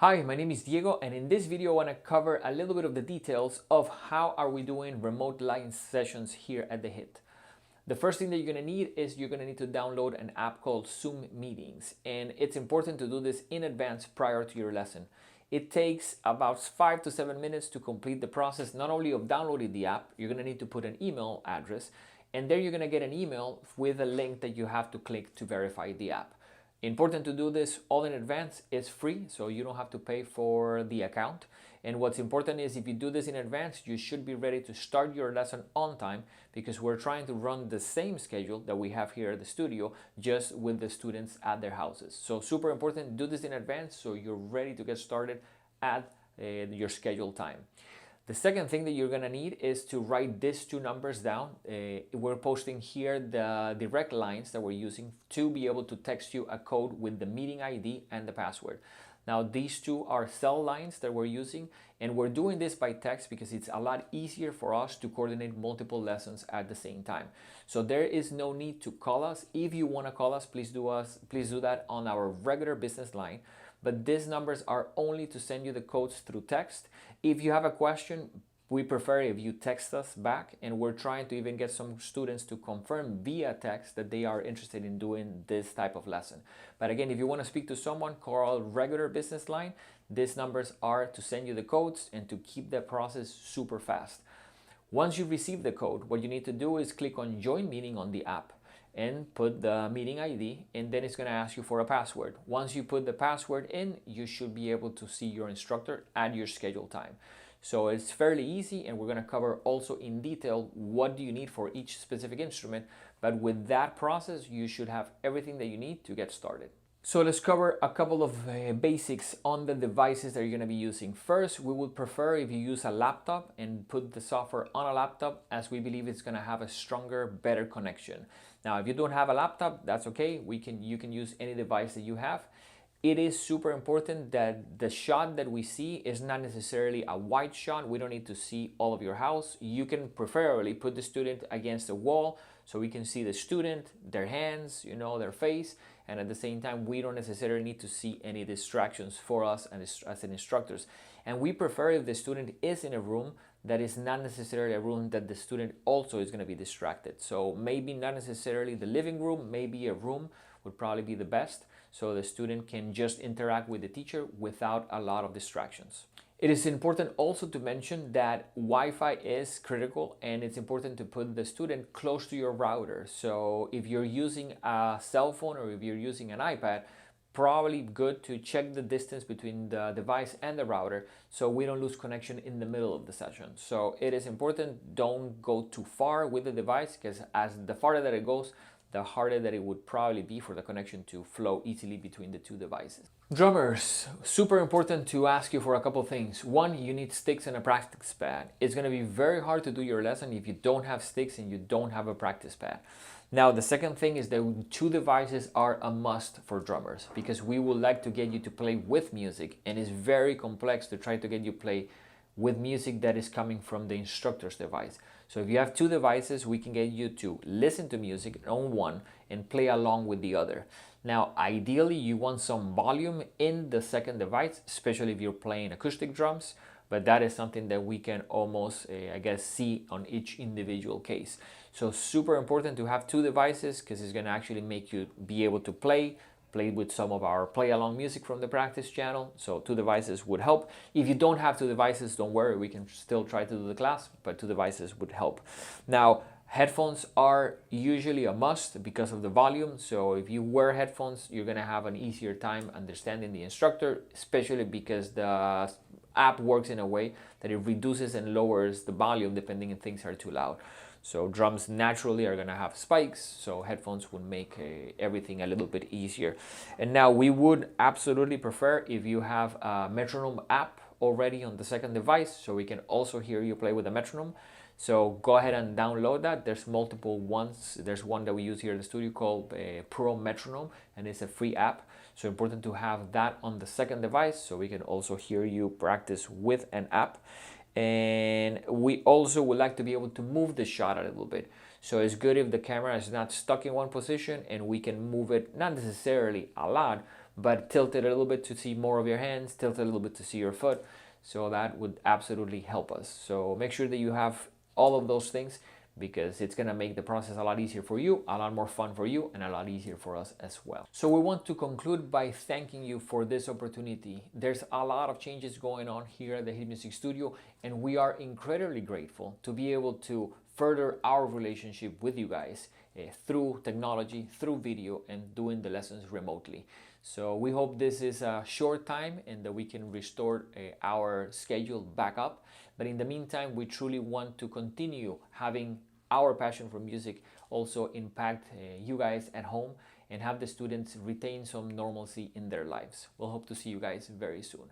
Hi, my name is Diego, and in this video I want to cover a little bit of the details of how are we doing remote line sessions here at the HIT. The first thing that you're going to need is you're going to need to download an app called Zoom Meetings, and it's important to do this in advance prior to your lesson. It takes about 5 to 7 minutes to complete the process, not only of downloading the app. You're going to need to put an email address, and there you're going to get an email with a link that you have to click to verify the app. Important to do this all in advance. It's free, so you don't have to pay for the account. And what's important is if you do this in advance, you should be ready to start your lesson on time, because we're trying to run the same schedule that we have here at the studio, just with the students at their houses. So super important, do this in advance so you're ready to get started at your scheduled time. The second thing that you're going to need is to write these two numbers down. We're posting here the direct lines that we're using to be able to text you a code with the meeting ID and the password. Now, these two are cell lines that we're using, and we're doing this by text because it's a lot easier for us to coordinate multiple lessons at the same time. So there is no need to call us. If you want to call us, please do that on our regular business line. But these numbers are only to send you the codes through text. If you have a question, we prefer if you text us back, and we're trying to even get some students to confirm via text that they are interested in doing this type of lesson. But again, if you want to speak to someone, call regular business line. These numbers are to send you the codes and to keep the process super fast. Once you receive the code, what you need to do is click on Join Meeting on the app and put the meeting ID, and then it's going to ask you for a password. Once you put the password in, you should be able to see your instructor at your scheduled time. So it's fairly easy, and we're going to cover also in detail what do you need for each specific instrument. But with that process, you should have everything that you need to get started. So let's cover a couple of basics on the devices that you're going to be using. First, we would prefer if you use a laptop and put the software on a laptop, as we believe it's going to have a stronger, better connection. Now, if you don't have a laptop, that's okay. You can use any device that you have. It is super important that the shot that we see is not necessarily a wide shot. We don't need to see all of your house. You can preferably put the student against the wall so we can see the student, their hands, their face. And at the same time, we don't necessarily need to see any distractions for us as instructors. And we prefer if the student is in a room that is not necessarily a room that the student also is going to be distracted. So maybe not necessarily the living room, maybe a room would probably be the best, so the student can just interact with the teacher without a lot of distractions. It is important also to mention that Wi-Fi is critical, and it's important to put the student close to your router. So if you're using a cell phone or if you're using an iPad, probably good to check the distance between the device and the router so we don't lose connection in the middle of the session. So it is important, don't go too far with the device, because as the farther that it goes, the harder that it would probably be for the connection to flow easily between the two devices. Drummers, super important to ask you for a couple things. One, you need sticks and a practice pad. It's going to be very hard to do your lesson if you don't have sticks and you don't have a practice pad. Now, the second thing is that two devices are a must for drummers, because we would like to get you to play with music, and it's very complex to try to get you play with music that is coming from the instructor's device. So if you have two devices, we can get you to listen to music on one and play along with the other. Now, ideally, you want some volume in the second device, especially if you're playing acoustic drums, but that is something that we can almost, see on each individual case. So super important to have two devices, because it's going to actually make you be able to play with some of our play along music from the practice channel. So two devices would help. If you don't have two devices, don't worry, we can still try to do the class, but two devices would help. Now, headphones are usually a must because of the volume. So if you wear headphones, you're gonna have an easier time understanding the instructor, especially because the app works in a way that it reduces and lowers the volume depending if things are too loud. So drums naturally are going to have spikes, so headphones would make everything a little bit easier. And now we would absolutely prefer if you have a metronome app already on the second device, so we can also hear you play with a metronome. So go ahead and download that. There's multiple ones. There's one that we use here in the studio called Pro Metronome, and it's a free app. So important to have that on the second device so we can also hear you practice with an app. And we also would like to be able to move the shot a little bit. So it's good if the camera is not stuck in one position and we can move it, not necessarily a lot, but tilt it a little bit to see more of your hands, tilt it a little bit to see your foot. So that would absolutely help us. So make sure that you have all of those things, because it's going to make the process a lot easier for you, a lot more fun for you, and a lot easier for us as well. So we want to conclude by thanking you for this opportunity. There's a lot of changes going on here at the Hit Music Studio, and we are incredibly grateful to be able to further our relationship with you guys through technology, through video, and doing the lessons remotely. So we hope this is a short time and that we can restore our schedule back up. But in the meantime, we truly want to continue having our passion for music also impact you guys at home and have the students retain some normalcy in their lives. We'll hope to see you guys very soon.